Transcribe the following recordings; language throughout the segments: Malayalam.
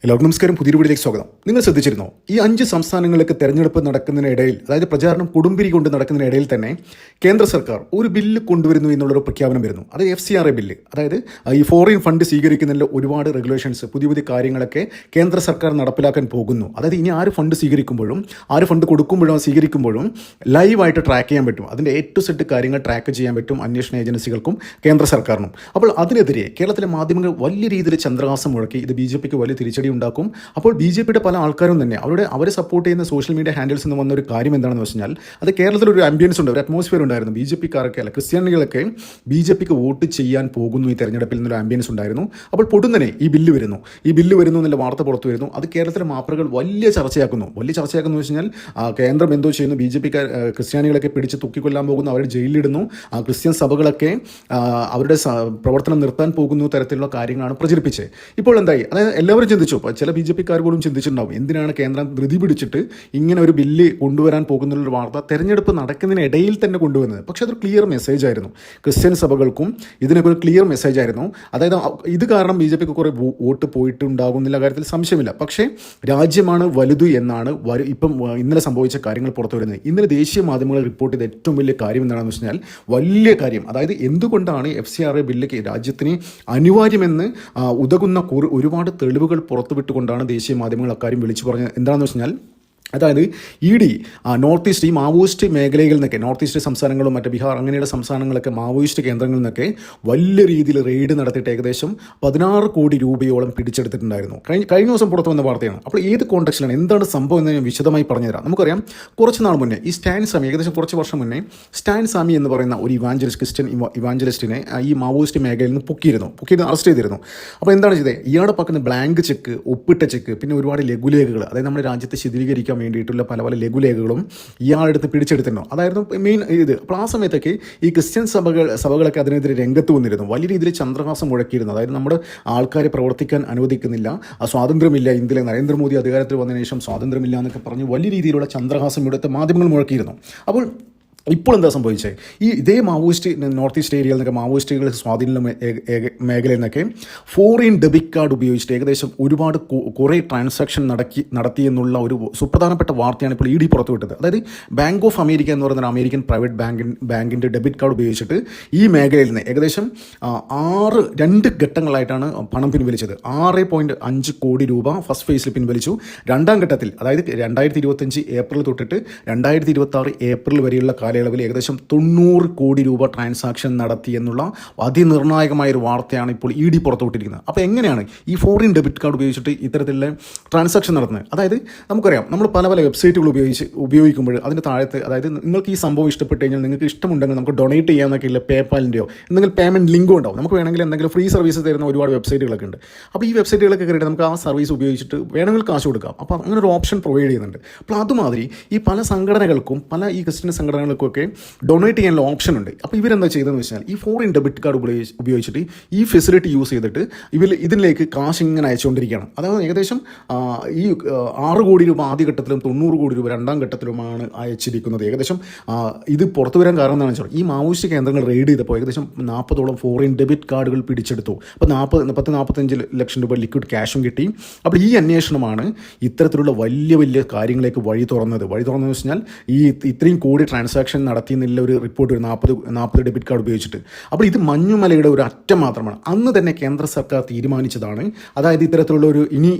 എല്ലാവർക്കും നമസ്കാരം. പുതിയ വീഡിയോയിലേക്ക് സ്വാഗതം. നിങ്ങൾ ശ്രദ്ധിച്ചിരുന്നോ, ഈ 5 സംസ്ഥാനങ്ങളിലേക്ക് തെരഞ്ഞെടുപ്പ് നടക്കുന്നതിനിടയിൽ, അതായത് പ്രചാരണം കൊടുമ്പിരി കൊണ്ട് നടക്കുന്നതിനിടയിൽ തന്നെ കേന്ദ്ര സർക്കാർ ഒരു ബില്ല് കൊണ്ടുവരുന്നു എന്നുള്ളൊരു പ്രഖ്യാപനം വരുന്നു. അത് FCRA ബില്ല്. അതായത് ഈ ഫോറിൻ ഫണ്ട് സ്വീകരിക്കുന്നതിൽ ഒരുപാട് റെഗുലേഷൻസ്, പുതിയ പുതിയ കാര്യങ്ങളൊക്കെ കേന്ദ്ര സർക്കാർ നടപ്പിലാക്കാൻ പോകുന്നു. അതായത് ഇനി ആര് ഫണ്ട് സ്വീകരിക്കുമ്പോഴും ആര് ഫണ്ട് കൊടുക്കുമ്പോഴും സ്വീകരിക്കുമ്പോഴും ലൈവായിട്ട് ട്രാക്ക് ചെയ്യാൻ പറ്റും. അതിൻ്റെ A to Z കാര്യങ്ങൾ ട്രാക്ക് ചെയ്യാൻ പറ്റും അന്വേഷണ ഏജൻസികൾക്കും കേന്ദ്ര സർക്കാരിനും. അപ്പോൾ അതിനെതിരെ കേരളത്തിലെ മാധ്യമങ്ങൾ വലിയ രീതിയിൽ ചന്ദ്രഹാസം മുഴക്കി. ഇത് BJPക്ക് വലിയ തിരിച്ചടി ഉണ്ടാക്കും. അപ്പോൾ BJPയുടെ പല ആൾക്കാരും തന്നെ അവരെ സപ്പോർട്ട് ചെയ്യുന്ന സോഷ്യൽ മീഡിയ ഹാൻഡിൽസ് നിന്ന് വന്ന ഒരു കാര്യം എന്താണെന്ന് വെച്ചാൽ, അത് കേരളത്തിലൊരു ആംബിയൻസ് ഉണ്ട്, ഒരു അറ്റ്മോസ്ഫിയർ ഉണ്ടായിരുന്നു. BJPക്കാരൊക്കെ അല്ല, ക്രിസ്ത്യാനികളൊക്കെ BJPക്ക് വോട്ട് ചെയ്യാൻ പോകുന്നു ഈ തെരഞ്ഞെടുപ്പിൽ നിന്നൊരു ആംബിയൻസ് ഉണ്ടായിരുന്നു. അപ്പോൾ പൊടുന്നനെ ഈ ബില്ല് വരുന്നു എന്നുള്ള വാർത്ത പുറത്തു വരുന്നു. അത് കേരളത്തിലെ മാപ്രകൾ വലിയ ചർച്ചയാക്കുന്നു എന്ന് വെച്ചാൽ കേന്ദ്രം എന്തോ ചെയ്യുന്നു, BJPക്കാർ ക്രിസ്ത്യാനികളൊക്കെ പിടിച്ച് തൂക്കിക്കൊല്ലാൻ പോകുന്നു, അവരെ ജയിലിലിടുന്നു, ക്രിസ്ത്യൻ സഭകളൊക്കെ അവരുടെ പ്രവർത്തനം നിർത്താൻ പോകുന്നു തരത്തിലുള്ള കാര്യങ്ങളാണ് പ്രചരിപ്പിച്ചത്. ഇപ്പോൾ എന്തായി? അതായത് എല്ലാവരും ചിന്തിച്ചു, ചില BJPക്കാർ പോലും ചിന്തിച്ചിട്ടുണ്ടാവും, എന്തിനാണ് കേന്ദ്രം ധൃതി പിടിച്ചിട്ട് ഇങ്ങനെ ഒരു ബില്ല് കൊണ്ടുവരാൻ പോകുന്നൊരു വാർത്ത തെരഞ്ഞെടുപ്പ് നടക്കുന്നതിനിടയിൽ തന്നെ കൊണ്ടുവന്നത്. പക്ഷേ അതൊരു ക്ലിയർ മെസ്സേജ് ആയിരുന്നു ക്രിസ്ത്യൻ സഭകൾക്കും. ഇതിനൊക്കെ ഒരു ക്ലിയർ മെസ്സേജ് ആയിരുന്നു. അതായത് ഇത് കാരണം BJPക്ക് കുറേ വോട്ട് പോയിട്ടുണ്ടാകുന്നില്ല, കാര്യത്തിൽ സംശയമില്ല. പക്ഷേ രാജ്യമാണ് വലുത് എന്നാണ് ഇപ്പം ഇന്നലെ സംഭവിച്ച കാര്യങ്ങൾ പുറത്തു വരുന്നത്. ഇന്നലെ ദേശീയ മാധ്യമങ്ങൾ റിപ്പോർട്ട് ചെയ്ത ഏറ്റവും വലിയ കാര്യം എന്താണെന്ന് വെച്ചാൽ, വലിയ കാര്യം, അതായത് എന്തുകൊണ്ടാണ് FCRA ബില്ല് രാജ്യത്തിന് അനിവാര്യമെന്ന് ഉതകുന്ന ഒരുപാട് തെളിവുകൾ പുറത്തുവിട്ടുകൊണ്ടാണ് ദേശീയ മാധ്യമങ്ങൾ അക്കാര്യം വിളിച്ചു പറഞ്ഞത്. എന്താണെന്ന് വെച്ചാൽ, അതായത് ED നോർത്ത് ഈസ്റ്റ്, ഈ മാവോയിസ്റ്റ് മേഖലകളിൽ നിന്നൊക്കെ, നോർത്ത് ഈസ്റ്റ് സംസ്ഥാനങ്ങളും മറ്റ് ബീഹാർ അങ്ങനെയുള്ള സംസ്ഥാനങ്ങളൊക്കെ മാവോയിസ്റ്റ് കേന്ദ്രങ്ങളിൽ നിന്നൊക്കെ വലിയ രീതിയിൽ റെയ്ഡ് നടത്തിയിട്ട് ഏകദേശം 16 കോടി രൂപയോളം പിടിച്ചെടുത്തിട്ടുണ്ടായിരുന്നു. കഴിഞ്ഞ ദിവസം പുറത്തു വന്ന വാർത്തയാണ്. അപ്പോൾ ഏത് കോൺടെക്സ്റ്റിലാണ്, എന്താണ് സംഭവം എന്ന് ഞാൻ വിശദമായി പറഞ്ഞുതരാം. നമുക്കറിയാം, കുറച്ച് നാൾ മുന്നേ ഈ സ്റ്റാൻ സ്വാമി, ഏകദേശം കുറച്ച് വർഷം മുന്നേ സ്റ്റാൻ സ്വാമി എന്ന് പറയുന്ന ഒരു ക്രിസ്ത്യൻ ഇവാഞ്ചലിസ്റ്റിനെ ഈ മാവോയിസ്റ്റ് മേഖലയിൽ നിന്ന് പൊക്കിയിരുന്നു, അറസ്റ്റ് ചെയ്തിരുന്നു. അപ്പോൾ എന്താണ് ചെയ്തത്? ഇയാളുടെ പക്കത്ത് ബ്ലാങ്ക് ചെക്ക്, ഒപ്പിട്ട ചെക്ക്, പിന്നെ ഒരുപാട് ലഘുലേഖകൾ, അതായത് നമ്മുടെ രാജ്യത്തെ ശിഥിലീകരിക്കാൻ വേണ്ടിയിട്ടുള്ള പല ലഘുലേഖകളും ഇയാളെടുത്ത് പിടിച്ചെടുത്തിരുന്നു. അതായിരുന്നു മെയിൻ ഇത്. അപ്പോൾ ആ സമയത്തൊക്കെ ഈ ക്രിസ്ത്യൻ സഭകളൊക്കെ അതിനെതിരെ രംഗത്ത് വന്നിരുന്നു, വലിയ രീതിയിൽ ചന്ദ്രഹാസം മുഴക്കിയിരുന്നു. അതായത് നമ്മുടെ ആൾക്കാരെ പ്രവർത്തിക്കാൻ അനുവദിക്കുന്നില്ല, സ്വാതന്ത്ര്യമില്ല, ഇന്ത്യയിലെ നരേന്ദ്രമോദി അധികാരത്തിൽ വന്നതിന് ശേഷം സ്വാതന്ത്ര്യമില്ല എന്നൊക്കെ പറഞ്ഞ് വലിയ രീതിയിലുള്ള ചന്ദ്രഹാസം ഇവിടുത്തെ മാധ്യമങ്ങൾ മുഴക്കിയിരുന്നു. അപ്പോൾ ഇപ്പോൾ എന്താ സംഭവിച്ചത്? ഇതേ മാവോയിസ്റ്റ് നോർത്ത് ഈസ്റ്റ് ഏരിയയിൽ നിന്നൊക്കെ മാവോയിസ്റ്റുകൾ സ്വാധീന മേഖലയിൽ നിന്നൊക്കെ ഫോറിൻ ഡെബിറ്റ് കാർഡ് ഉപയോഗിച്ചിട്ട് ഏകദേശം ഒരുപാട് കുറേ ട്രാൻസാക്ഷൻ നടത്തിയെന്നുള്ള ഒരു സുപ്രധാനപ്പെട്ട വാർത്തയാണ് ഇപ്പോൾ ED പുറത്തുവിട്ടത്. അതായത് ബാങ്ക് ഓഫ് അമേരിക്ക എന്ന് പറയുന്ന അമേരിക്കൻ പ്രൈവറ്റ് ബാങ്കിൻ്റെ ഡെബിറ്റ് കാർഡ് ഉപയോഗിച്ചിട്ട് ഈ മേഖലയിൽ നിന്ന് ഏകദേശം 2 ഘട്ടങ്ങളായിട്ടാണ് പണം പിൻവലിച്ചത്. 6.5 കോടി രൂപ ഫസ്റ്റ് ഫേസിൽ പിൻവലിച്ചു. രണ്ടാം ഘട്ടത്തിൽ, അതായത് 2025 ഏപ്രിൽ തൊട്ടിട്ട് 2026 ഏപ്രിൽ വരെയുള്ള കാലയളവിൽ ഏകദേശം 90 കോടി രൂപ ട്രാൻസാക്ഷൻ നടത്തി എന്നുള്ള അതിനിർണായകമായൊരു വാർത്തയാണ് ഇപ്പോൾ ED പുറത്തുവിട്ടിരിക്കുന്നത്. അപ്പോൾ എങ്ങനെയാണ് ഈ ഫോറിൻ ഡെബിറ്റ് കാർഡ് ഉപയോഗിച്ചിട്ട് ഇത്തരത്തിലുള്ള ട്രാൻസാക്ഷൻ നടത്തുന്നത്? അതായത് നമുക്കറിയാം, നമ്മൾ പല വെബ്സൈറ്റുകൾ ഉപയോഗിക്കുമ്പോൾ അതിൻ്റെ താഴത്ത്, അതായത് നിങ്ങൾക്ക് ഈ സംഭവം ഇഷ്ടപ്പെട്ട് കഴിഞ്ഞാൽ, നിങ്ങൾക്ക് ഇഷ്ടമുണ്ടെങ്കിൽ നമുക്ക് ഡൊണേറ്റ് ചെയ്യാമെന്നൊക്കെ ഇല്ല, പേപ്പാലിൻ്റെയോ എന്തെങ്കിലും പേയ്മെൻറ്റ് ലിങ്കോ ഉണ്ടാവും. നമുക്ക് വേണമെങ്കിൽ എന്തെങ്കിലും ഫ്രീ സർവീസ് തരുന്ന ഒരുപാട് വെബ്സൈറ്റുകളൊക്കെ ഉണ്ട്. അപ്പോൾ ഈ വെബ്സൈറ്റുകളൊക്കെ കയറിയിട്ട് നമുക്ക് ആ സർവീസ് ഉപയോഗിച്ചിട്ട് വേണമെങ്കിൽ കാശ് കൊടുക്കാം. അപ്പോൾ അങ്ങനെ ഒരു ഓപ്ഷൻ പ്രൊവൈഡ് ചെയ്യുന്നുണ്ട്. അപ്പോൾ അതുമാതിരി ഈ പല സംഘടനകൾക്കും, പല ഈ ക്രിസ്ത്യൻ സംഘടനകൾക്കും ഒക്കെ ഡൊണേറ്റ് ചെയ്യാനുള്ള ഓപ്ഷൻ ഉണ്ട്. അപ്പോൾ ഇവരെന്താ ചെയ്തതെന്ന് വെച്ചാൽ, ഈ ഫോറിൻ ഡെബിറ്റ് കാർഡ് ഉപയോഗിച്ചിട്ട് ഈ ഫെസിലിറ്റി യൂസ് ചെയ്തിട്ട് ഇതിലേക്ക് കാശ് ഇങ്ങനെ അയച്ചുകൊണ്ടിരിക്കുകയാണ്. അതായത് ഏകദേശം ഈ 6 കോടി രൂപ ആദ്യഘട്ടത്തിലും 90 കോടി രൂപ രണ്ടാം ഘട്ടത്തിലുമാണ് അയച്ചിരിക്കുന്നത്. ഏകദേശം ഇത് പുറത്തു വരാൻ കാരണം എന്താണെന്ന് വെച്ചാൽ, ഈ മാവോയിസ്റ്റ് കേന്ദ്രങ്ങൾ റെയ്ഡ് ചെയ്തപ്പോൾ ഏകദേശം 40ഓളം ഫോറിൻ ഡെബിറ്റ് കാർഡുകൾ പിടിച്ചെടുത്തു. അപ്പോൾ 45 ലക്ഷം രൂപ ലിക്വിഡ് ക്യാഷും കിട്ടി. അപ്പോൾ ഈ അന്വേഷണമാണ് ഇത്തരത്തിലുള്ള വലിയ കാര്യങ്ങളിലേക്ക് വഴി തുറന്നത് വെച്ചാൽ, ഈ ഇത്രയും കോടി ട്രാൻസാക്ഷൻ നടത്തിയെന്നുള്ള ഒരു റിപ്പോർട്ട് വരും, 40 ഡെബിറ്റ് കാർഡ് ഉപയോഗിച്ചിട്ട്. അപ്പോൾ ഇത് മഞ്ഞുമലയുടെ ഒരു അറ്റം മാത്രമാണ്. അന്ന് തന്നെ കേന്ദ്ര സർക്കാർ തീരുമാനിച്ചതാണ്, അതായത് ഇത്തരത്തിലുള്ള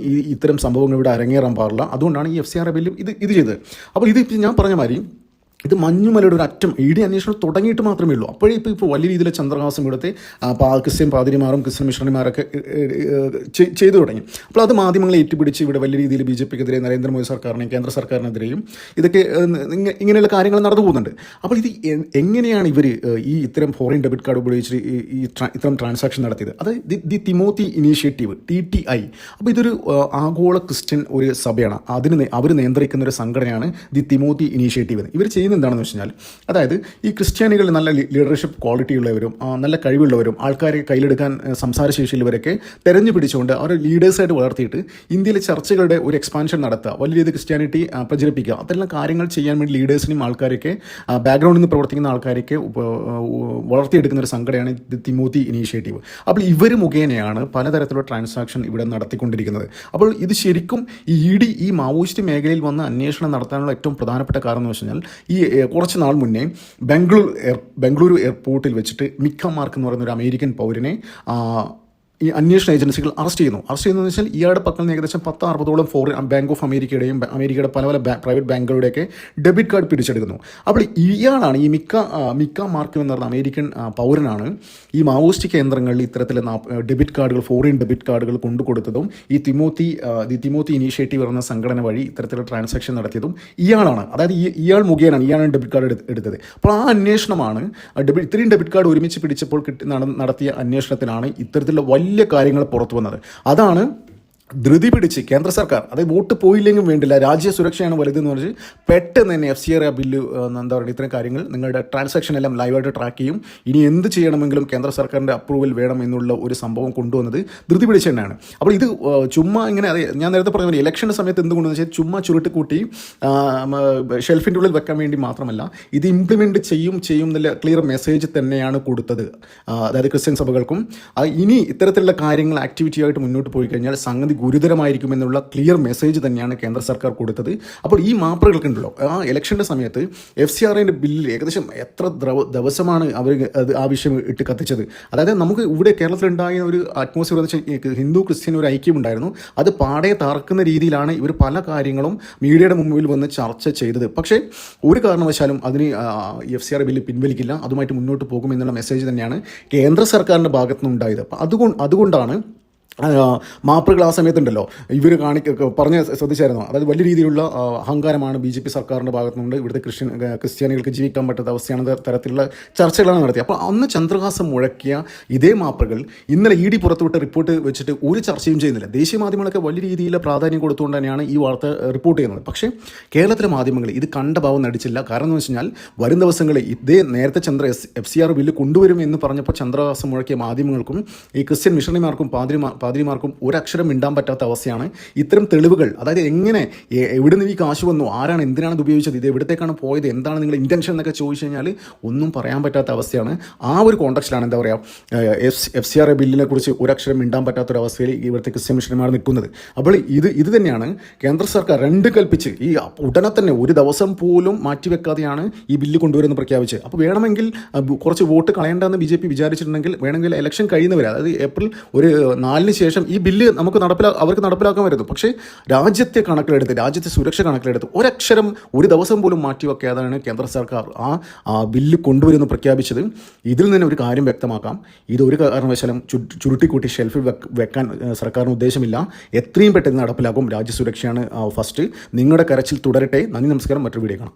ഇത്തരം സംഭവങ്ങൾ ഇവിടെ അരങ്ങേറാൻ പാടില്ല. അതുകൊണ്ടാണ് ഈ FCRA ബില്ലും ഇത് ചെയ്തത്. അപ്പോൾ ഇത് ഞാൻ പറഞ്ഞ മാതിരി ഇത് മഞ്ഞുമലയുടെ ഒരു അറ്റം. ED അന്വേഷണം തുടങ്ങിയിട്ട് മാത്രമേ ഉള്ളൂ. അപ്പോഴേ ഇപ്പോൾ വലിയ രീതിയിലെ ചന്ദ്രഹാസം ഇവിടുത്തെ ക്രിസ്ത്യൻ പാതിരിമാരും ക്രിസ്ത്യൻ മിഷണറിമാരൊക്കെ ചെയ്തു തുടങ്ങി. അപ്പോൾ അത് മാധ്യമങ്ങളെ ഏറ്റുപിടിച്ച് ഇവിടെ വലിയ രീതിയിൽ BJPക്കെതിരെ, നരേന്ദ്രമോദി സർക്കാരിനെയും കേന്ദ്ര സർക്കാരിനെതിരെയും ഇതൊക്കെ ഇങ്ങനെയുള്ള കാര്യങ്ങൾ നടന്നു പോകുന്നുണ്ട്. അപ്പോൾ ഇത് എങ്ങനെയാണ് ഇവർ ഇത്തരം ഫോറിൻ ഡെബിറ്റ് കാർഡ് ഉപയോഗിച്ച് ഇത്തരം ട്രാൻസാക്ഷൻ നടത്തിയത്? അത് ദി തിമോത്തി ഇനീഷ്യേറ്റീവ്, TTI. അപ്പോൾ ഇതൊരു ആഗോള ക്രിസ്ത്യൻ ഒരു സഭയാണ്. അവർ നിയന്ത്രിക്കുന്ന ഒരു സംഘടനയാണ് ദി തിമോത്തി ഇനീഷ്യേറ്റീവ്. ഇവർ ചെയ്യുന്നത് പറയുന്നത് എന്താണെന്ന് വെച്ച് കഴിഞ്ഞാൽ, അതായത് ഈ ക്രിസ്ത്യാനികൾ നല്ല ലീഡർഷിപ്പ് ക്വാളിറ്റി ഉള്ളവരും നല്ല കഴിവുള്ളവരും ആൾക്കാരെ കയ്യിലെടുക്കാൻ സംസാരശേഷിയുള്ളവരൊക്കെ തെരഞ്ഞു പിടിച്ചുകൊണ്ട് അവരെ ലീഡേഴ്സായിട്ട് വളർത്തിയിട്ട് ഇന്ത്യയിലെ ചർച്ചകളുടെ ഒരു എക്സ്പാൻഷൻ നടത്തുക, വലിയ രീതിയിൽ ക്രിസ്ത്യാനിറ്റി പ്രചരിപ്പിക്കുക, അതെല്ലാം കാര്യങ്ങൾ ചെയ്യാൻ വേണ്ടി ലീഡേഴ്സിനെയും ആൾക്കാരൊക്കെ ബാക്ക്ഗ്രൗണ്ടിൽ നിന്ന് പ്രവർത്തിക്കുന്ന ആൾക്കാരൊക്കെ വളർത്തിയെടുക്കുന്ന ഒരു സംഘടനയാണ് തിമോത്തി ഇനീഷ്യേറ്റീവ്. അപ്പോൾ ഇവർ മുഖേനയാണ് പലതരത്തിലുള്ള ട്രാൻസാക്ഷൻ ഇവിടെ നടത്തിക്കൊണ്ടിരിക്കുന്നത്. അപ്പോൾ ഇത് ശരിക്കും ഈ ഇ.ഡി. ഈ മാവോയിസ്റ്റ് മേഖലയിൽ വന്ന് അന്വേഷണം നടത്താനുള്ള ഏറ്റവും പ്രധാനപ്പെട്ട കാരണം എന്ന് വെച്ച് കഴിഞ്ഞാൽ, ഈ കുറച്ച് നാൾ മുന്നേ ബംഗളൂരു എയർപോർട്ടിൽ വെച്ചിട്ട് മിക്ക മാർക്ക് എന്ന് പറയുന്ന ഒരു അമേരിക്കൻ പൗരനെ ഈ അന്വേഷണ ഏജൻസികൾ അറസ്റ്റ് ചെയ്യുന്നതെന്ന് വെച്ചാൽ ഇയാളുടെ പക്കൽ നിന്ന് ഏകദേശം 10-60ഓളം ബാങ്ക് ഓഫ് അമേരിക്കയുടെയും അമേരിക്കയുടെ പല പ്രൈവറ്റ് ബാങ്കുകളുടെയൊക്കെ ഡെബിറ്റ് കാർഡ് പിടിച്ചെടുക്കുന്നു. അപ്പോൾ ഇയാളാണ് ഈ മിക്ക മാർക്ക് എന്ന് പറയുന്ന അമേരിക്കൻ പൗരനാണ് ഈ മാവോയിസ്റ്റ് കേന്ദ്രങ്ങളിൽ ഇത്തരത്തിലെ ഡെബിറ്റ് കാർഡുകൾ, ഫോറിൻ ഡെബിറ്റ് കാർഡുകൾ കൊണ്ടുകൊടുത്തതും ഈ തിമോത്തി ഇനീഷ്യേറ്റീവ് എന്ന സംഘടന വഴി ഇത്തരത്തിലുള്ള ട്രാൻസാക്ഷൻ നടത്തിയതും ഇയാളാണ്. അതായത് ഇയാൾ മുഖേനയാണ് ഡെബിറ്റ് കാർഡ് എടുത്തത്. അപ്പോൾ ആ അന്വേഷണമാണ് ഇത്രയും ഡെബിറ്റ് കാർഡ് ഒരുമിച്ച് പിടിച്ചപ്പോൾ നടത്തിയ അന്വേഷണത്തിലാണ് ഇത്തരത്തിലുള്ള വലിയ കാര്യങ്ങൾ പുറത്തു വന്നത്. അതാണ് ധൃതി പിടിച്ച് കേന്ദ്ര സർക്കാർ, അതായത് വോട്ട് പോയില്ലെങ്കിലും വേണ്ടില്ല, രാജ്യ സുരക്ഷയാണ് വലുതെന്ന് പറഞ്ഞ് പെട്ടെന്ന് തന്നെ FCRA ബില്ല് എന്താ പറയുക, ഇത്തരം കാര്യങ്ങൾ നിങ്ങളുടെ ട്രാൻസാക്ഷൻ എല്ലാം ലൈവായിട്ട് ട്രാക്ക് ചെയ്യും, ഇനി എന്ത് ചെയ്യണമെങ്കിലും കേന്ദ്ര സർക്കാരിൻ്റെ അപ്രൂവൽ വേണം എന്നുള്ള ഒരു സംഭവം കൊണ്ടുവന്നത് ധൃതി പിടിച്ച് തന്നെയാണ്. അപ്പോൾ ഇത് ചുമ്മാ ഇങ്ങനെ, അതെ ഞാൻ നേരത്തെ പറഞ്ഞ പോലെ ഇലക്ഷൻ്റെ സമയത്ത് എന്തുകൊണ്ടെന്ന് വെച്ചാൽ ചുമ്മാ ചുരുട്ടിക്കൂട്ടി ഷെൽഫിൻ്റെ ഉള്ളിൽ വെക്കാൻ വേണ്ടി മാത്രമല്ല, ഇത് ഇംപ്ലിമെൻറ്റ് ചെയ്യും എന്നുള്ള ക്ലിയർ മെസ്സേജ് തന്നെയാണ് കൊടുത്തത്. അതായത് ക്രിസ്ത്യൻ സഭകൾക്കും ഇനി ഇത്തരത്തിലുള്ള കാര്യങ്ങൾ ആക്ടിവിറ്റിയായിട്ട് മുന്നോട്ട് പോയി കഴിഞ്ഞാൽ സംഗതി ഗുരുതരമായിരിക്കുമെന്നുള്ള ക്ലിയർ മെസ്സേജ് തന്നെയാണ് കേന്ദ്ര സർക്കാർ കൊടുത്തത്. അപ്പോൾ ഈ മാപ്പറുകൾക്കുണ്ടല്ലോ, ആ ഇലക്ഷൻ്റെ സമയത്ത് FCRAൻ്റെ ബില്ലിൽ ഏകദേശം എത്ര ദിവസമാണ് അവർ ആ വിഷയം ഇട്ട് കത്തിച്ചത്. അതായത് നമുക്ക് ഇവിടെ കേരളത്തിലുണ്ടായ ഒരു അറ്റ്മോസ്ഫിയർ എന്ന് വെച്ചാൽ ഹിന്ദു ക്രിസ്ത്യൻ ഒരു ഐക്യമുണ്ടായിരുന്നു, അത് പാടെ തറക്കുന്ന രീതിയിലാണ് ഇവർ പല കാര്യങ്ങളും മീഡിയയുടെ മുമ്പിൽ വന്ന് ചർച്ച ചെയ്തത്. പക്ഷേ ഒരു കാരണവശാലും അതിന് FCRA ബില്ല് പിൻവലിക്കില്ല, അതുമായിട്ട് മുന്നോട്ട് പോകുമെന്നുള്ള മെസ്സേജ് തന്നെയാണ് കേന്ദ്ര സർക്കാരിൻ്റെ ഭാഗത്തുനിന്നുണ്ടായത്. അപ്പോൾ അതുകൊണ്ടാണ് മാപ്പറുകൾ ആ സമയത്തുണ്ടല്ലോ ഇവർ പറഞ്ഞ് ശ്രദ്ധിച്ചായിരുന്നു. അതായത് വലിയ രീതിയിലുള്ള അഹങ്കാരമാണ് BJP സർക്കാരിൻ്റെ ഭാഗത്തുനിന്നുണ്ട്, ഇവിടുത്തെ ക്രിസ്ത്യാനികൾക്ക് ജീവിക്കാൻ പറ്റാത്ത അവസ്ഥയാണ് തരത്തിലുള്ള ചർച്ചകളാണ് നടത്തിയത്. അപ്പോൾ അന്ന് ചന്ദ്രഹാസം മുഴക്കിയ ഇതേ മാപ്പറുകൾ ഇന്നലെ ED പുറത്തുവിട്ട റിപ്പോർട്ട് വെച്ചിട്ട് ഒരു ചർച്ചയും ചെയ്യുന്നില്ല. ദേശീയ മാധ്യമങ്ങളൊക്കെ വലിയ രീതിയിൽ പ്രാധാന്യം കൊടുത്തുകൊണ്ട് തന്നെയാണ് ഈ വാർത്ത റിപ്പോർട്ട് ചെയ്യുന്നത്. പക്ഷേ കേരളത്തിലെ മാധ്യമങ്ങൾ ഇത് കണ്ട ഭാവം നടിച്ചില്ല. കാരണം എന്ന് വെച്ച് കഴിഞ്ഞാൽ വരും ദിവസങ്ങളിൽ ഇതേ നേരത്തെ FCRA ബില്ല് കൊണ്ടുവരും എന്ന് പറഞ്ഞപ്പോൾ ചന്ദ്രഹാസം മുഴക്കിയ മാധ്യമങ്ങൾക്കും ഈ ക്രിസ്ത്യൻ മിഷണറിമാർക്കും പാതിരിമാർക്കും ഒരക്ഷരം മിണ്ടാൻ പറ്റാത്ത അവസ്ഥയാണ്. ഇത്തരം തെളിവുകൾ, അതായത് എങ്ങനെ, എവിടെ നിന്ന് ഈ കാശ് വന്നു, ആരാണ്, എന്തിനാണ് ഇത് ഉപയോഗിച്ചത്, ഇത് എവിടത്തേക്കാണ് പോയത്, എന്താണ് നിങ്ങളുടെ ഇൻറ്റൻഷൻ എന്നൊക്കെ ചോദിച്ചു കഴിഞ്ഞാൽ ഒന്നും പറയാൻ പറ്റാത്ത അവസ്ഥയാണ്. ആ ഒരു കോണ്ടക്സ്റ്റിലാണ് എന്താ പറയുക FCRA ബില്ലിനെ കുറിച്ച് ഒരക്ഷരം മിണ്ടാൻ പറ്റാത്തൊരവസ്ഥയിൽ ഇവിടുത്തെ ക്രിസ്ത്യൻ മിഷണറിമാർ നിൽക്കുന്നത്. അപ്പോൾ ഇത് തന്നെയാണ് കേന്ദ്ര സർക്കാർ രണ്ട് കൽപ്പിച്ച് ഈ ഉടനെ തന്നെ ഒരു ദിവസം പോലും മാറ്റിവെക്കാതെയാണ് ഈ ബില്ല് കൊണ്ടുവരുന്നത് പ്രഖ്യാപിച്ചത്. അപ്പോൾ വേണമെങ്കിൽ കുറച്ച് വോട്ട് കളയേണ്ടെന്ന് BJP വിചാരിച്ചിട്ടുണ്ടെങ്കിൽ വേണമെങ്കിൽ ഇലക്ഷൻ കഴിയുന്നവരെ, അതായത് ഏപ്രിൽ 4 ശേഷം ഈ ബില്ല് അവർക്ക് നടപ്പിലാക്കാൻ വരുന്നു. പക്ഷേ രാജ്യത്തെ കണക്കിലെടുത്ത്, രാജ്യത്തെ സുരക്ഷ കണക്കിലെടുത്ത് ഒരക്ഷരം ഒരു ദിവസം പോലും മാറ്റിവെക്കാതാണ് കേന്ദ്ര സർക്കാർ ആ ബില്ല് കൊണ്ടുവരുന്നു പ്രഖ്യാപിച്ചത്. ഇതിൽ നിന്ന് ഒരു കാര്യം വ്യക്തമാക്കാം, ഇതൊരു കാരണവശാലും ചുരുട്ടിക്കൂട്ടി ഷെൽഫിൽ വെക്കാൻ സർക്കാരിന് ഉദ്ദേശമില്ല. എത്രയും പെട്ടെന്ന് നടപ്പിലാക്കും. രാജ്യസുരക്ഷയാണ് ഫസ്റ്റ്. നിങ്ങളുടെ കരച്ചിൽ തുടരട്ടെ. നന്ദി, നമസ്കാരം. മറ്റൊരു വീഡിയോ കാണാം.